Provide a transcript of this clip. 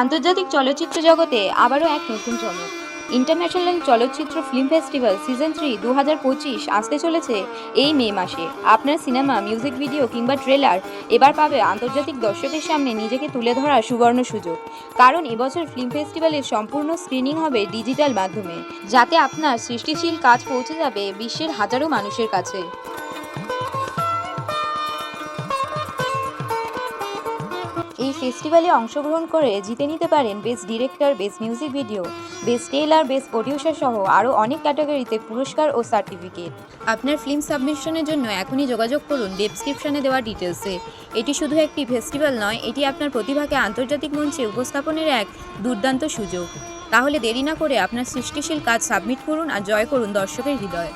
আন্তর্জাতিক চলচ্চিত্র জগতে আবারও এক নতুন চমক। ইন্টারন্যাশনাল চলচ্চিত্র ফিল্ম ফেস্টিভ্যাল সিজন 3 2025 আসতে চলেছে এই মে মাসে। আপনার সিনেমা, মিউজিক ভিডিও কিংবা ট্রেলার এবার পাবে আন্তর্জাতিক দর্শকের সামনে নিজেকে তুলে ধরার সুবর্ণ সুযোগ। কারণ এবছর ফিল্ম ফেস্টিভ্যালের সম্পূর্ণ স্ক্রিনিং হবে ডিজিটাল মাধ্যমে, যাতে আপনার সৃষ্টিশীল কাজ পৌঁছে যাবে বিশ্বের হাজারো মানুষের কাছে। এই ফেস্টিভ্যালে অংশগ্রহণ করে জিতে নিতে পারেন best director, best music video, best trailer, best producer সহ আরও অনেক ক্যাটাগরিতে পুরস্কার ও সার্টিফিকেট। আপনার ফিল্ম সাবমিশনের জন্য এখনই যোগাযোগ করুন ডেসক্রিপশনে দেওয়া ডিটেলসে। এটি শুধু একটি ফেস্টিভ্যাল নয়, এটি আপনার প্রতিভাকে আন্তর্জাতিক মঞ্চে উপস্থাপনের এক দুর্দান্ত সুযোগ। তাহলে দেরি না করে আপনার সৃষ্টিশীল কাজ সাবমিট করুন আর জয় করুন দর্শকের হৃদয়।